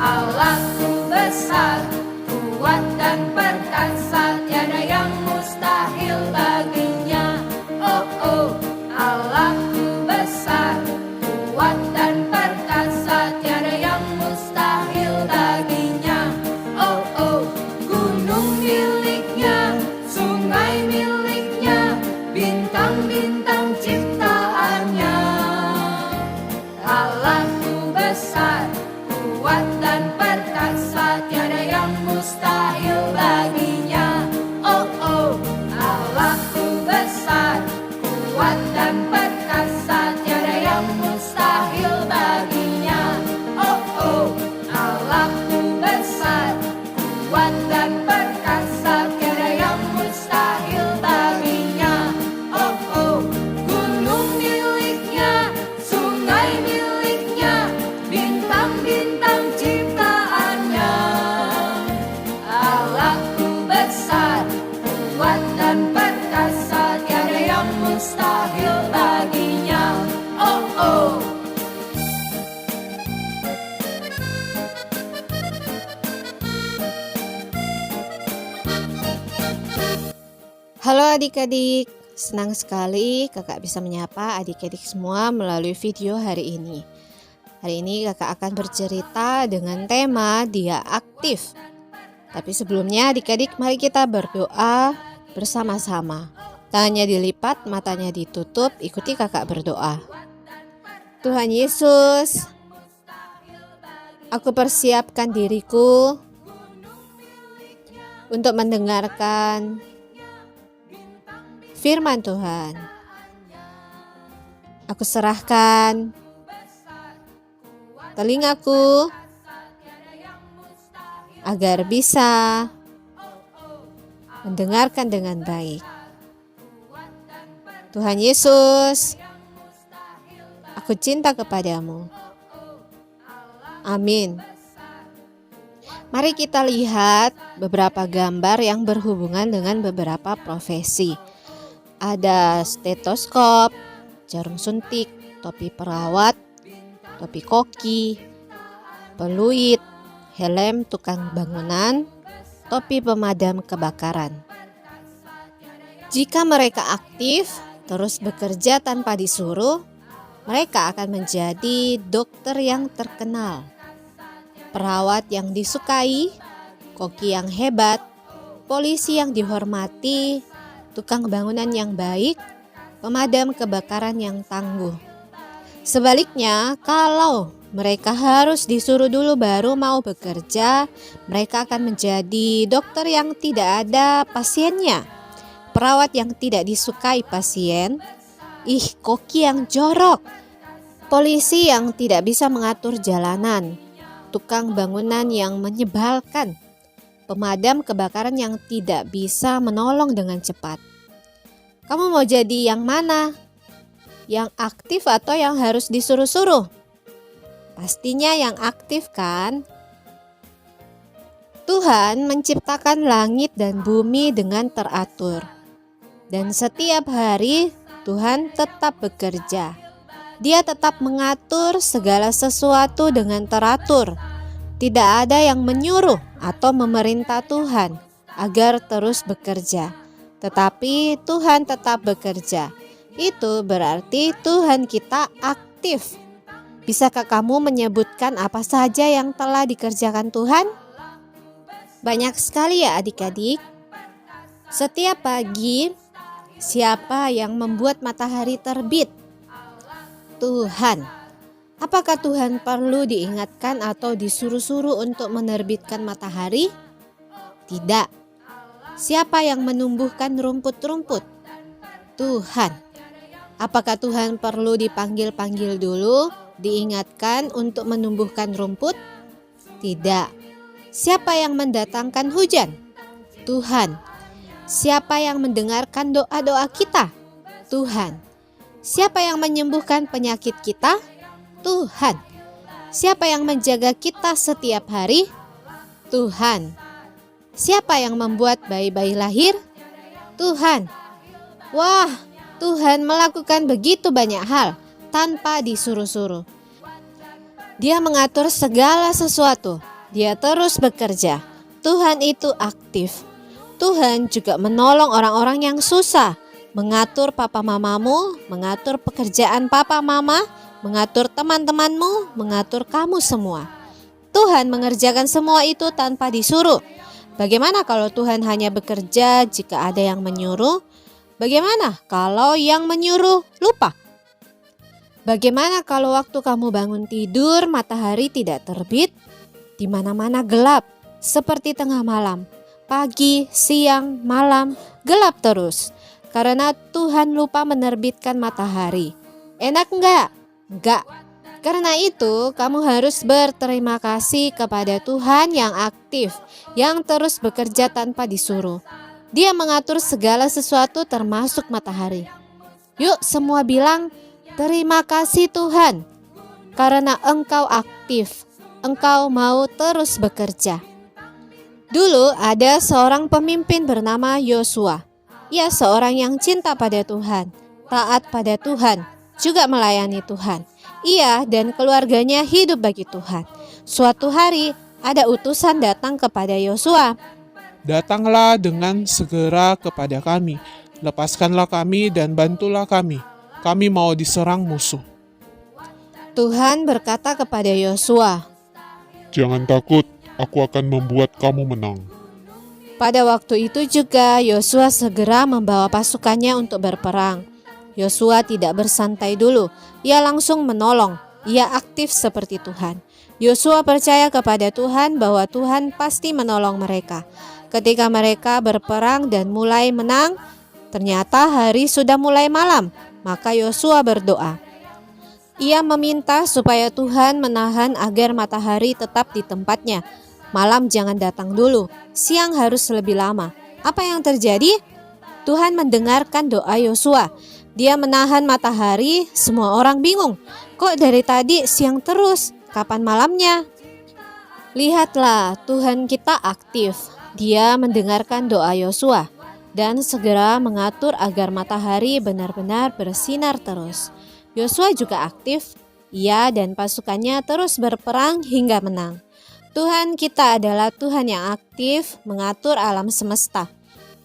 Allahku besar, kuat dan perkasa, tiada yang mustahil baginya. Oh oh, Allahku besar, kuat dan perkasa, tiada yang mustahil baginya. Oh oh, gunung miliknya, sungai miliknya, bintang-bintang ciptaannya. Allahku besar, kuat dan perkasa, tiada yang mustahil baginya. Oh oh, Allahku besar, kuat dan perkasa, tiada yang mustahil baginya. Oh oh, Allahku besar, kuat dan perkasa, tiada yang mustahil baginya. Oh oh, gunung miliknya, sungai miliknya, bintang-bintang ciptaannya. Allahku besar, kuat dan perkasa, tiada yang mustahil baginya. Oh oh. Halo adik-adik, senang sekali kakak bisa menyapa adik-adik semua melalui video hari ini. Hari ini kakak akan bercerita dengan tema Dia Aktif. Tapi sebelumnya adik-adik, mari kita berdoa bersama-sama. Tangannya dilipat, matanya ditutup, ikuti kakak berdoa. Tuhan Yesus, aku persiapkan diriku untuk mendengarkan firman Tuhan. Aku serahkan telingaku agar bisa mendengarkan dengan baik. Tuhan Yesus, aku cinta kepadamu. Amin. Mari kita lihat beberapa gambar yang berhubungan dengan beberapa profesi. Ada stetoskop, jarum suntik, topi perawat, topi koki, peluit, helm tukang bangunan, topi pemadam kebakaran. Jika mereka aktif, terus bekerja tanpa disuruh, mereka akan menjadi dokter yang terkenal, perawat yang disukai, koki yang hebat, polisi yang dihormati, tukang bangunan yang baik, pemadam kebakaran yang tangguh. Sebaliknya, kalau mereka harus disuruh dulu baru mau bekerja, mereka akan menjadi dokter yang tidak ada pasiennya, perawat yang tidak disukai pasien, koki yang jorok, polisi yang tidak bisa mengatur jalanan, tukang bangunan yang menyebalkan, pemadam kebakaran yang tidak bisa menolong dengan cepat. Kamu mau jadi yang mana? Yang aktif atau yang harus disuruh-suruh? Pastinya yang aktif kan? Tuhan menciptakan langit dan bumi dengan teratur. Dan setiap hari Tuhan tetap bekerja. Dia tetap mengatur segala sesuatu dengan teratur. Tidak ada yang menyuruh atau memerintah Tuhan agar terus bekerja. Tetapi Tuhan tetap bekerja. Itu berarti Tuhan kita aktif. Bisakah kamu menyebutkan apa saja yang telah dikerjakan Tuhan? Banyak sekali ya adik-adik. Setiap pagi, siapa yang membuat matahari terbit? Tuhan. Apakah Tuhan perlu diingatkan atau disuruh-suruh untuk menerbitkan matahari? Tidak. Siapa yang menumbuhkan rumput-rumput? Tuhan. Apakah Tuhan perlu dipanggil-panggil dulu, diingatkan untuk menumbuhkan rumput? Tidak. Siapa yang mendatangkan hujan? Tuhan. Siapa yang mendengarkan doa-doa kita? Tuhan. Siapa yang menyembuhkan penyakit kita? Tuhan. Siapa yang menjaga kita setiap hari? Tuhan. Siapa yang membuat bayi-bayi lahir? Tuhan. Wah, Tuhan melakukan begitu banyak hal tanpa disuruh-suruh. Dia mengatur segala sesuatu Dia terus bekerja. Tuhan itu aktif. Tuhan juga menolong orang-orang yang susah, mengatur papa mamamu, mengatur pekerjaan papa mama, mengatur teman-temanmu, mengatur kamu semua. Tuhan mengerjakan semua itu tanpa disuruh. Bagaimana kalau Tuhan hanya bekerja jika ada yang menyuruh? Bagaimana kalau yang menyuruh lupa? Bagaimana kalau waktu kamu bangun tidur matahari tidak terbit? Di mana-mana gelap, seperti tengah malam. Pagi, siang, malam, gelap terus. Karena Tuhan lupa menerbitkan matahari. Enak enggak? Enggak. Karena itu, kamu harus berterima kasih kepada Tuhan yang aktif, yang terus bekerja tanpa disuruh. Dia mengatur segala sesuatu termasuk matahari. Yuk semua bilang, terima kasih Tuhan, karena Engkau aktif, Engkau mau terus bekerja. Dulu ada seorang pemimpin bernama Yosua. Ia seorang yang cinta pada Tuhan, taat pada Tuhan, juga melayani Tuhan. Ia dan keluarganya hidup bagi Tuhan. Suatu hari ada utusan datang kepada Yosua. Datanglah dengan segera kepada kami, lepaskanlah kami dan bantulah kami. Kami mau diserang musuh. Tuhan berkata kepada Yosua, Jangan takut, aku akan membuat kamu menang. pada waktu itu juga Yosua segera membawa pasukannya untuk berperang. Yosua tidak bersantai dulu, ia langsung menolong, ia aktif seperti Tuhan. Yosua percaya kepada Tuhan bahwa Tuhan pasti menolong mereka. Ketika mereka berperang dan mulai menang, ternyata hari sudah mulai malam, maka Yosua berdoa. Ia meminta supaya Tuhan menahan agar matahari tetap di tempatnya. Malam jangan datang dulu, siang harus lebih lama. Apa yang terjadi? Tuhan mendengarkan doa Yosua. Dia menahan matahari, semua orang bingung. Kok dari tadi siang terus? Kapan malamnya? Lihatlah, Tuhan kita aktif. Dia mendengarkan doa Yosua dan segera mengatur agar matahari benar-benar bersinar terus. Yosua juga aktif. Ia dan pasukannya terus berperang hingga menang. Tuhan kita adalah Tuhan yang aktif mengatur alam semesta.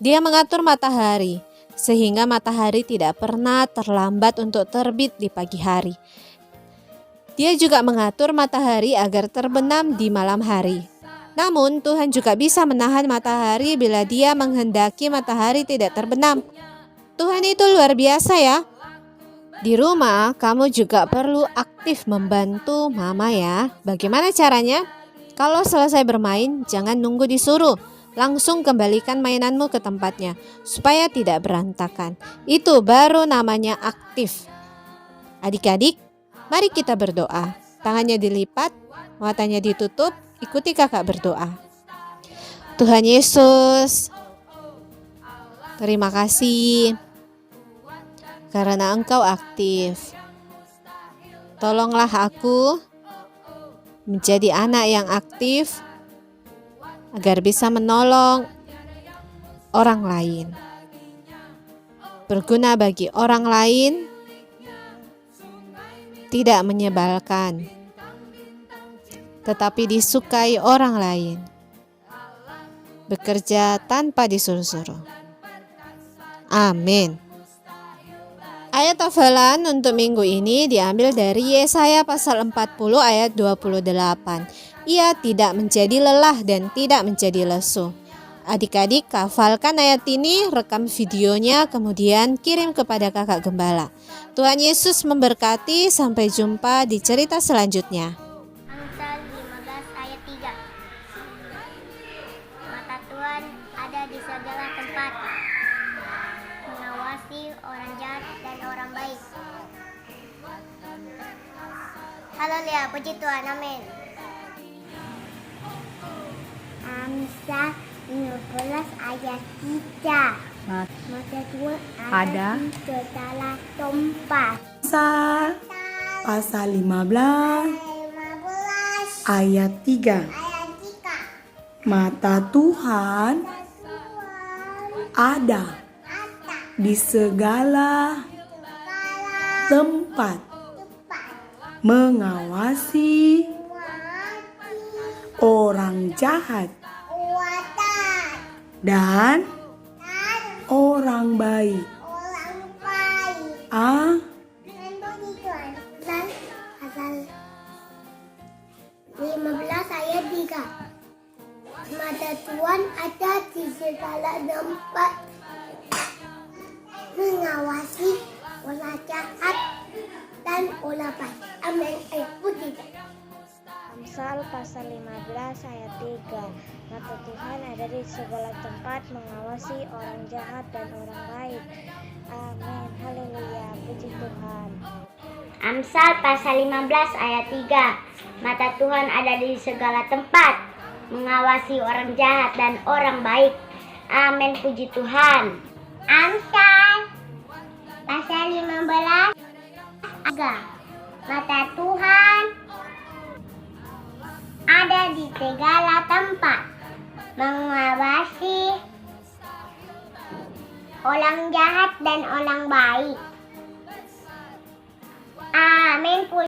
Dia mengatur matahari, sehingga matahari tidak pernah terlambat untuk terbit di pagi hari. Dia juga mengatur matahari agar terbenam di malam hari. Namun Tuhan juga bisa menahan matahari bila Dia menghendaki matahari tidak terbenam. Tuhan itu luar biasa ya. Di rumah kamu juga perlu aktif membantu mama ya. Bagaimana caranya? Kalau selesai bermain jangan nunggu disuruh. Langsung kembalikan mainanmu ke tempatnya supaya tidak berantakan. Itu baru namanya aktif. Adik-adik, mari kita berdoa. Tangannya dilipat, matanya ditutup, ikuti kakak berdoa. Tuhan Yesus, terima kasih karena Engkau aktif. Tolonglah aku menjadi anak yang aktif agar bisa menolong orang lain, berguna bagi orang lain, tidak menyebalkan, tetapi disukai orang lain, bekerja tanpa disuruh-suruh. Amin. Ayat hafalan untuk minggu ini diambil dari Yesaya pasal 40 ayat 28. Ia tidak menjadi lelah dan tidak menjadi lesu. Adik-adik hafalkan ayat ini, rekam videonya, kemudian kirim kepada kakak gembala. Tuhan Yesus memberkati, sampai jumpa di cerita selanjutnya. Amsal 15 ayat 3. Mata Tuhan ada di segala tempat, mengawasi orang jahat dan orang baik. Haleluya, puji Tuhan, amin. Amsal 15 ayat 3. Mata Tuhan ada di segala tempat. Amsal pasal 15 ayat 3. Mata Tuhan ada di segala tempat, mengawasi orang jahat Kuatan dan dan orang baik. orang baik. A. Contohnya Tuhan. Pasal 15 ayat 3. Mata Tuhan ada di segala tempat, mengawasi orang jahat dan orang baik. Amin. Puji. Amsal pasal 15 ayat 3. Mata Tuhan ada di segala tempat, mengawasi orang jahat dan orang baik. Amin. Haleluya. Puji Tuhan. Amsal pasal 15 ayat 3. Mata Tuhan ada di segala tempat, mengawasi orang jahat dan orang baik. Amin. Puji Tuhan. Amsal pasal 15 ayat 3. Mata Tuhan ada di segala tempat, mengawasi orang jahat dan orang baik.